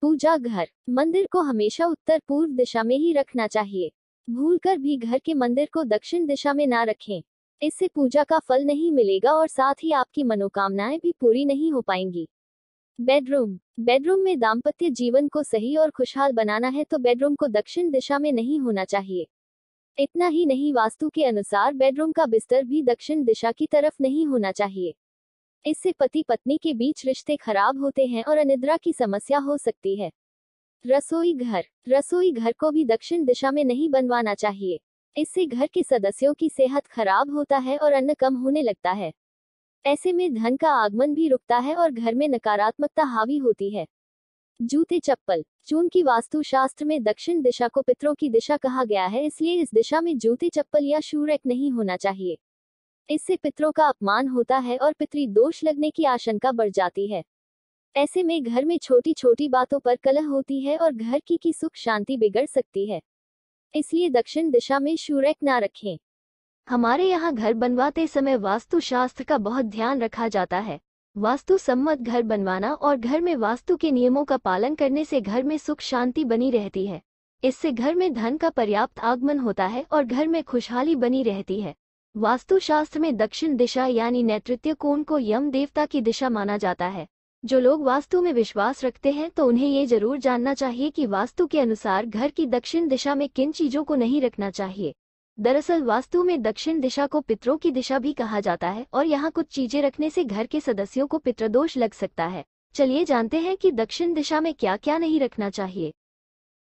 पूजा घर। मंदिर को हमेशा उत्तर पूर्व दिशा में ही रखना चाहिए। भूलकर भी घर के मंदिर को दक्षिण दिशा में ना रखें। इससे पूजा का फल नहीं मिलेगा और साथ ही आपकी मनोकामनाएं भी पूरी नहीं हो पाएंगी। बेडरूम। बेडरूम में दाम्पत्य जीवन को सही और खुशहाल बनाना है तो बेडरूम को दक्षिण दिशा में नहीं होना चाहिए। इतना ही नहीं, वास्तु के अनुसार बेडरूम का बिस्तर भी दक्षिण दिशा की तरफ नहीं होना चाहिए। इससे पति पत्नी के बीच रिश्ते खराब होते हैं और अनिद्रा की समस्या हो सकती है। रसोई घर। रसोई घर को भी दक्षिण दिशा में नहीं बनवाना चाहिए। इससे घर के सदस्यों की सेहत खराब होता है और अन्न कम होने लगता है। ऐसे में धन का आगमन भी रुकता है और घर में नकारात्मकता हावी होती है। जूते चप्पल। चून की वास्तु शास्त्र में दक्षिण दिशा को पितरों की दिशा कहा गया है, इसलिए इस दिशा में जूते चप्पल या शू रैक नहीं होना चाहिए। इससे पितरों का अपमान होता है और पितृ दोष लगने की आशंका बढ़ जाती है। ऐसे में घर में छोटी छोटी बातों पर कलह होती है और घर की सुख शांति बिगड़ सकती है। इसलिए दक्षिण दिशा में शू रैक ना रखें। हमारे यहाँ घर बनवाते समय वास्तु शास्त्र का बहुत ध्यान रखा जाता है। वास्तु सम्मत घर बनवाना और घर में वास्तु के नियमों का पालन करने से घर में सुख शांति बनी रहती है। इससे घर में धन का पर्याप्त आगमन होता है और घर में खुशहाली बनी रहती है। वास्तु शास्त्र में दक्षिण दिशा यानी नैऋत्य कोण को यम देवता की दिशा माना जाता है। जो लोग वास्तु में विश्वास रखते हैं तो उन्हें ये जरूर जानना चाहिए कि वास्तु के अनुसार घर की दक्षिण दिशा में किन चीजों को नहीं रखना चाहिए। दरअसल वास्तु में दक्षिण दिशा को पितरों की दिशा भी कहा जाता है और यहाँ कुछ चीजें रखने से घर के सदस्यों को पितृदोष लग सकता है। चलिए जानते हैं कि दक्षिण दिशा में क्या क्या नहीं रखना चाहिए।